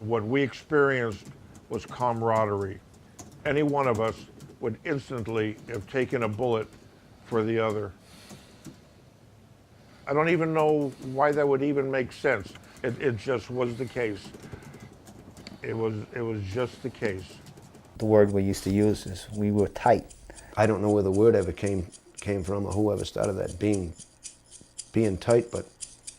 What we experienced was camaraderie. Any one of us would instantly have taken a bullet for the other. I don't even know why that would even make sense. It just was the case. It was just the case. The word we used to use is we were tight. I don't know where the word ever came from or whoever started that, being tight, but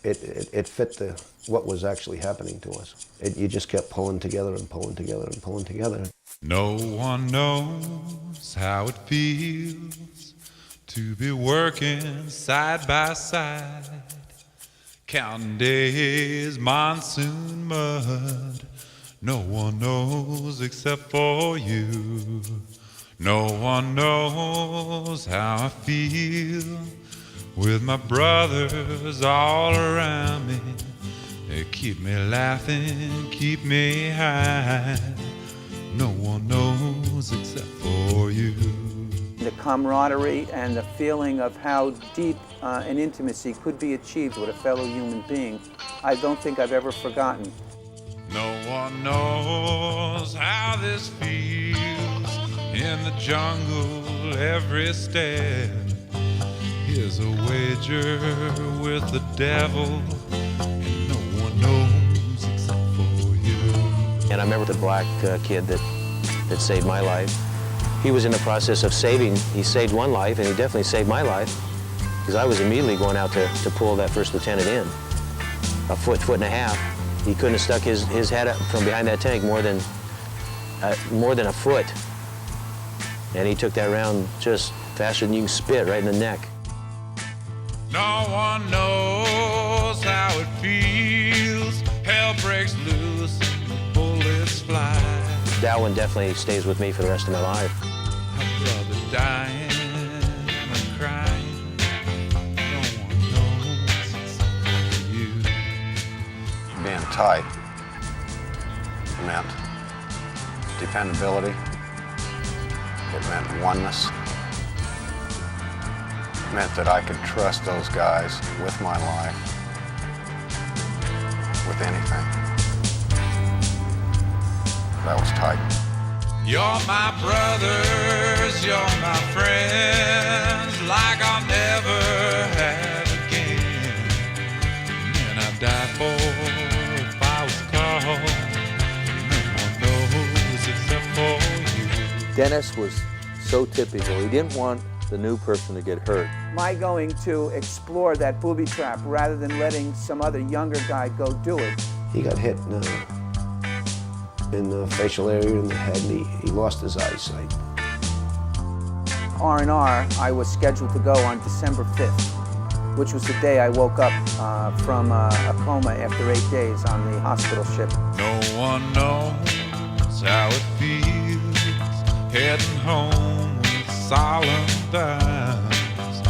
it fit what was actually happening to us. You just kept pulling together and pulling together and pulling together. No one knows how it feels to be working side by side, counting days, monsoon mud. No one knows except for you. No one knows how I feel with my brothers all around me. They keep me laughing, keep me high. No one knows except for you. The camaraderie and the feeling of how deep an intimacy could be achieved with a fellow human being, I don't think I've ever forgotten. No one knows how this feels in the jungle every step. Here's a wager with the devil, and no one knows except for you. And I remember the black kid that saved my life. He was in the process of he saved one life, and he definitely saved my life, because I was immediately going out to pull that first lieutenant in. A foot and a half. He couldn't have stuck his head up from behind that tank more than a foot. And he took that round just faster than you can spit, right in the neck. No one knows how it feels. Hell breaks loose and bullets fly. That one definitely stays with me for the rest of my life. A brother dying and crying. No one knows except for you. Being tight meant dependability. It meant oneness. It meant that I could trust those guys with my life, with anything. That was tight. You're my brothers, you're my friends, like I'll never have again. And I'd die for if I was called. No one knows except for you. Dennis was so typical. He didn't want the new person to get hurt. My going to explore that booby trap rather than letting some other younger guy go do it. He got hit in the facial area in the head, and he lost his eyesight. R&R, I was scheduled to go on December 5th, which was the day I woke up from a coma after 8 days on the hospital ship. No one knows how it feels heading home with solemn vows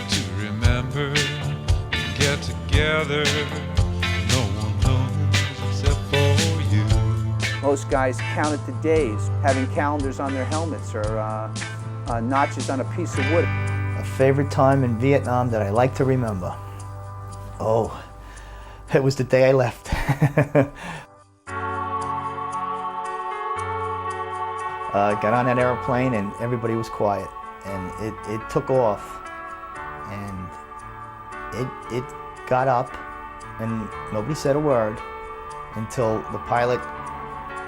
to remember and get together. No one knows except for you. Most guys counted the days, having calendars on their helmets or notches on a piece of wood. A favorite time in Vietnam that I like to remember? Oh, it was the day I left. Got on that airplane and everybody was quiet, and it took off, and it got up and nobody said a word until the pilot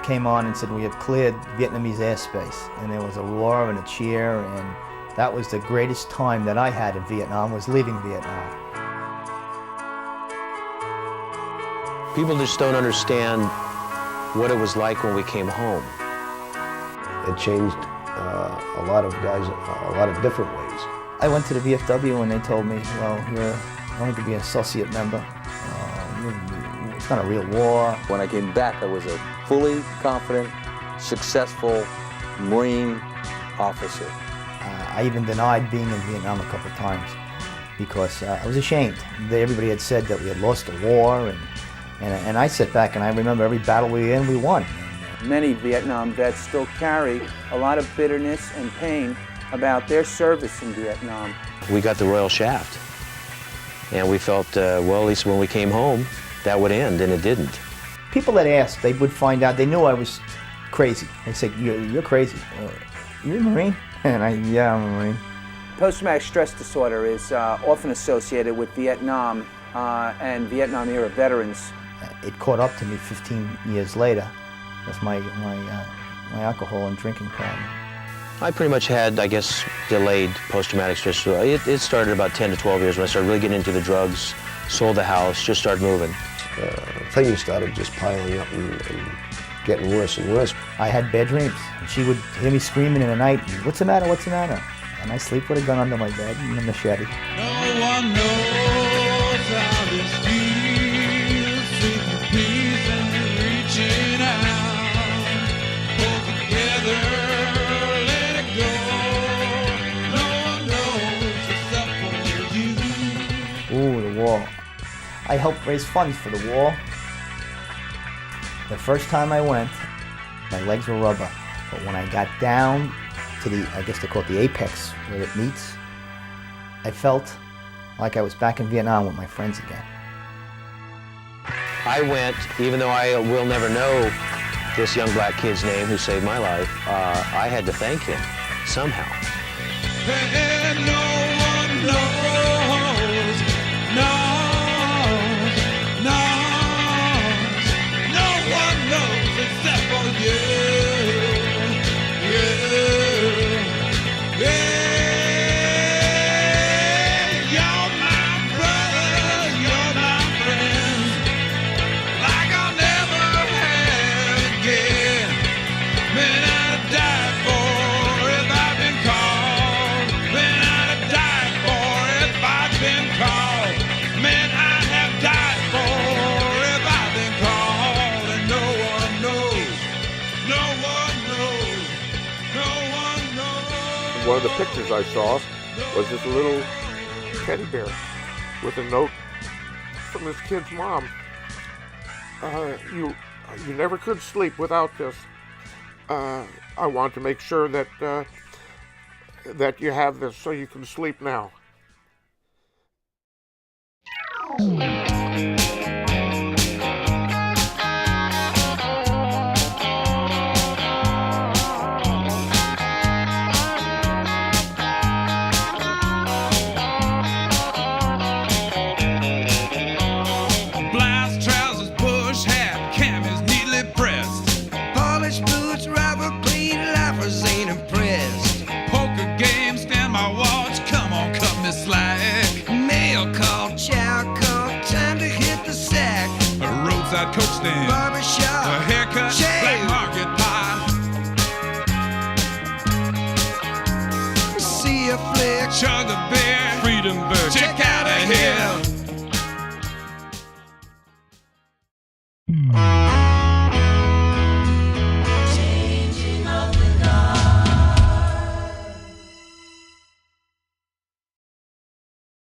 came on and said, "We have cleared Vietnamese airspace," and there was a roar and a cheer, and that was the greatest time that I had in Vietnam, was leaving Vietnam. People just don't understand what it was like when we came home. It changed a lot of guys a lot of different ways. I went to the VFW and they told me, well, you're going to be an associate member. It's not a real war. When I came back, I was a fully confident, successful Marine officer. I even denied being in Vietnam a couple of times because I was ashamed. Everybody had said that we had lost the war, and I sat back and I remember every battle we were in, we won. Many Vietnam vets still carry a lot of bitterness and pain about their service in Vietnam. We got the Royal Shaft, and we felt, well, at least when we came home, that would end, and it didn't. People that asked, they would find out, they knew I was crazy. They said, you're crazy. You're a Marine? And yeah, I'm a Marine. Post-traumatic stress disorder is often associated with Vietnam and Vietnam-era veterans. It caught up to me 15 years later. That's my alcohol and drinking problem. I pretty much had, I guess, delayed post-traumatic stress disorder. It started about 10 to 12 years when I started really getting into the drugs, sold the house, just started moving. Things started just piling up and getting worse and worse. I had bad dreams. She would hear me screaming in the night, what's the matter, what's the matter? And I sleep with a gun under my bed and a machete. No one knows how this feels, seeking peace and reaching out. Hold together, let it go. No one knows except for you. Ooh, the war. I helped raise funds for the war. The first time I went, my legs were rubber. But when I got down to the, I guess they call it the apex, where it meets, I felt like I was back in Vietnam with my friends again. I went, even though I will never know this young black kid's name who saved my life, I had to thank him somehow. And no one knows, no one knows except for you. One of the pictures I saw was this little teddy bear with a note from this kid's mom. You never could sleep without this. I want to make sure that that you have this so you can sleep now. Blouse, trousers, bush hat, cam is neatly pressed. Polished blue